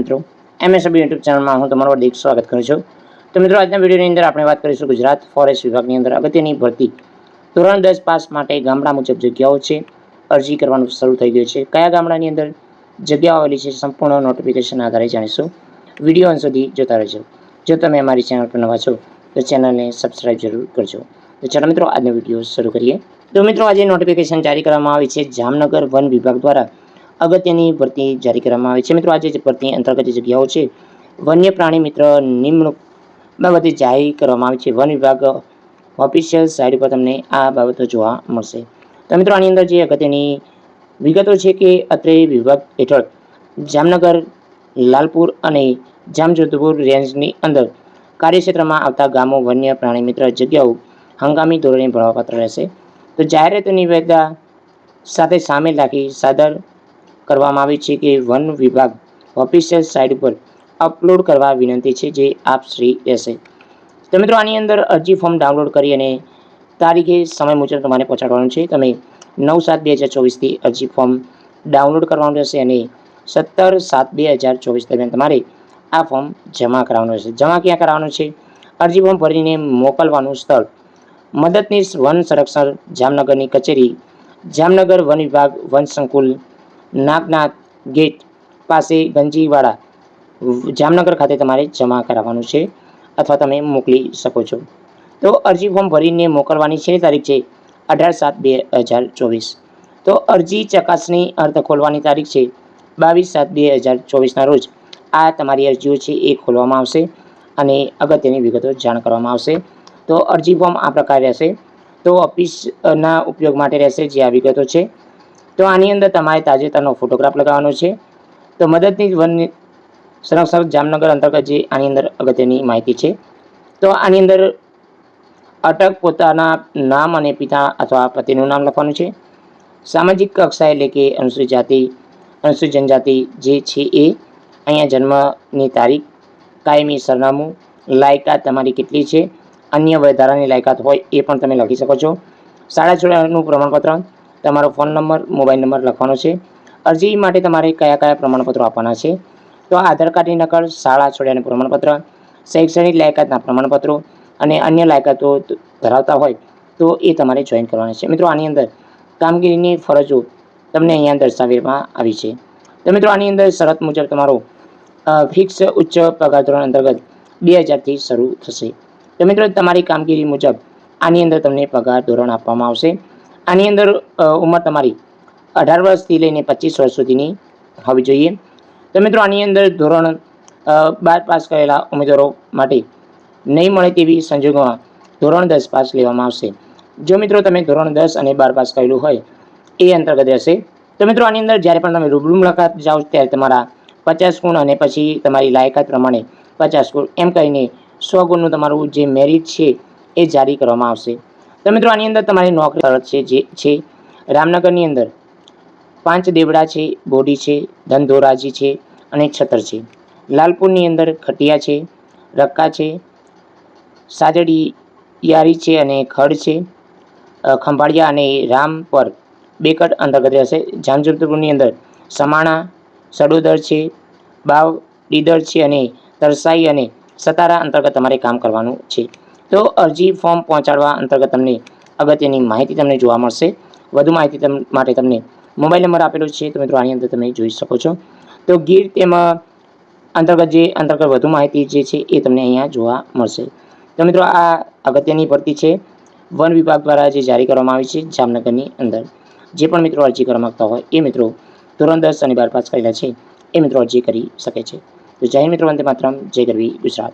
મિત્રો MSB YouTube ચેનલમાં હું તમારું હાર્દિક સ્વાગત કરું છું। તો મિત્રો આજના વિડીયોની અંદર આપણે વાત કરીશું ગુજરાત ફોરેસ્ટ વિભાગની અંદર અગત્યની ભરતી ધોરણ 10 પાસ માટે ગામડા મુજબ જગ્યાઓ છે, અરજી કરવાનું શરૂ થઈ ગયું છે। કયા ગામડાની અંદર જગ્યાઓ આવેલી છે સંપૂર્ણ નોટિફિકેશન આધારે જાણીશું। વિડીયો અંત સુધી જોતા રહેજો। જો તમે અમારી ચેનલ પર નવા છો તો ચેનલને સબસ્ક્રાઇબ જરૂર કરજો। તો ચાલો મિત્રો આજનો વિડીયો શરૂ કરીએ। તો મિત્રો આજે નોટિફિકેશન જારી કરવામાં આવી છે જામનગર વન વિભાગ દ્વારા અગત્યની ભરતી જારી કરવામાં આવી છે। મિત્રો આજે ભરતી અંતર્ગત જગ્યાઓ છે વન્ય પ્રાણી મિત્ર નિમણૂક બાબતે જાહેર કરવામાં આવી છે। વન વિભાગ ઓફિશિયલ સાઇટ પર તમને આ બાબતો જોવા મળશે। તો મિત્રો આની અંદર જે અગત્યની વિગતો છે કે અત્રે વિભાગ હેઠળ જામનગર, લાલપુર અને જામજોધપુર રેન્જની અંદર કાર્યક્ષેત્રમાં આવતા ગામો વન્ય પ્રાણી મિત્ર જગ્યાઓ હંગામી ધોરણે ભરવાપાત્ર રહેશે। તો જાહેરાતની વિગતા સાથે સામેલ રાખી સાદર કરવામાં આવી છે કે વન વિભાગ ઓફિશિયલ સાઇટ પર અપલોડ કરવા વિનંતી છે જે આપ શ્રી રહેશે। તો મિત્રો આની અંદર અરજી ફોર્મ ડાઉનલોડ કરી અને તારીખે સમય મુજબ તમારે પહોંચાડવાનું છે। તમે 9/7/2024થી અરજી ફોર્મ ડાઉનલોડ કરવાનું રહેશે અને 17/7/2024 દરમિયાન તમારે આ ફોર્મ જમા કરાવવાનું રહેશે। જમા ક્યાં કરાવવાનું છે? અરજી ફોર્મ ભરીને મોકલવાનું સ્થળ મદદનીશ વન સંરક્ષણ જામનગરની કચેરી, જામનગર વન વિભાગ વન સંકુલ, નાગનાથ ગેટ પાસે ગંજીવાડા, જામનગર ખાતે તમારે જમા કરાવવાનું છે અથવા તમે મોકલી શકો છો। તો અરજી ફોર્મ ભરીને મોકલવાની છેલ્લી તારીખ છે 18/7/2024। તો અરજી ચકાસણી અર્થ ખોલવાની તારીખ છે 22/7/2024ના રોજ આ તમારી અરજીઓ છે એ ખોલવામાં આવશે અને અગત્યની વિગતો જાણ કરવામાં આવશે। તો અરજી ફોર્મ આ પ્રકારે રહેશે। તો ઓફિસના ઉપયોગ માટે રહેશે જે આ વિગતો છે। તો આની અંદર તમારે તાજેતરનો ફોટોગ્રાફ લગાવવાનો છે। તો મદદનીશ વન સંરક્ષક જામનગર અંતર્ગત જે આની અંદર અગત્યની માહિતી છે। તો આની અંદર અટક પોતાના નામ અને પિતા અથવા પતિનું નામ લખવાનું છે। સામાજિક કક્ષા એટલે કે અનુસૂચિત જાતિ, અનુસૂચિત જનજાતિ જે છે એ, અહીંયા જન્મની તારીખ, કાયમી સરનામું, લાયકાત તમારી કેટલી છે, અન્ય વધારાની લાયકાત હોય એ પણ તમે લખી શકો છો। શાળા છોડ્યાનું પ્રમાણપત્ર, તમારો ફોન નંબર, મોબાઈલ નંબર લખવાનો છે। અરજી માટે તમારે કયા કયા પ્રમાણપત્રો આપવાના છે? તો આધાર કાર્ડની નકલ, શાળા છોડ્યાનું પ્રમાણપત્ર, શૈક્ષણિક લાયકાતના પ્રમાણપત્રો અને અન્ય લાયકાતો ધરાવતા હોય તો એ તમારે જોઈન કરવાના છે। મિત્રો આની અંદર કામગીરીની ફરજો તમને અહીંયા દર્શાવવામાં આવી છે। તો મિત્રો આની અંદર શરત મુજબ તમારો ફિક્સ ઉચ્ચ પગાર ધોરણ અંતર્ગત 2000થી શરૂ થશે। તો મિત્રો તમારી કામગીરી મુજબ આની અંદર તમને પગાર ધોરણ આપવામાં આવશે। આની અંદર ઉંમર તમારી 18 વર્ષથી લઈને 25 વર્ષ સુધીની હોવી જોઈએ। તો મિત્રો આની અંદર ધોરણ 12 પાસ કરેલા ઉમેદવારો માટે નહીં મળે તેવી સંજોગોમાં ધોરણ 10 પાસ લેવામાં આવશે। જો મિત્રો તમે ધોરણ 10 અને 12 પાસ કરેલું હોય એ અંતર્ગત રહેશે। તો મિત્રો આની અંદર જ્યારે પણ તમે રૂબરૂ મુલાકાત જાઓ ત્યારે તમારા 50 ગુણ અને પછી તમારી લાયકાત પ્રમાણે 50 ગુણ એમ કહીને 100 ગુણનું તમારું જે મેરિટ છે એ જારી કરવામાં આવશે। તો મિત્રો આની અંદર તમારી નોકરી શરત છે જે છે રામનગરની અંદર 5 દેવડા છે, બોડી છે, ધનધોરાજી છે અને છત્ર છે। લાલપુરની અંદર ખટિયા છે, રક્કા છે, સાજડિયારી છે અને ખડ છે, ખંભાળિયા અને રામપર બેકટ અંતર્ગત રહેશે। જામજોધપુરની અંદર સમાણા, સડોદર છે, બાવ ડીદર છે અને તરસાઈ અને સતારા અંતર્ગત તમારે કામ કરવાનું છે। તો અરજી ફોર્મ પહોંચાડવા અંતર્ગત તમને અગત્યની માહિતી તમને જોવા મળશે। વધુ માહિતી માટે તમને મોબાઈલ નંબર આપેલો છે તો મિત્રો આની અંદર તમે જોઈ શકો છો। તો ગીર તેમાં અંતર્ગત વધુ માહિતી જે છે એ તમને અહીંયા જોવા મળશે। તો મિત્રો આ અગત્યની ભરતી છે વન વિભાગ દ્વારા જે જારી કરવામાં આવી છે જામનગરની અંદર। જે પણ મિત્રો અરજી કરવા માંગતા હોય એ મિત્રો ધોરણ 10 અને 12 પાસ કરેલા છે એ મિત્રો અરજી કરી શકે છે। તો જય હિન્દ મિત્રો, વંદે માતરમ, જય ગરવી ગુજરાત।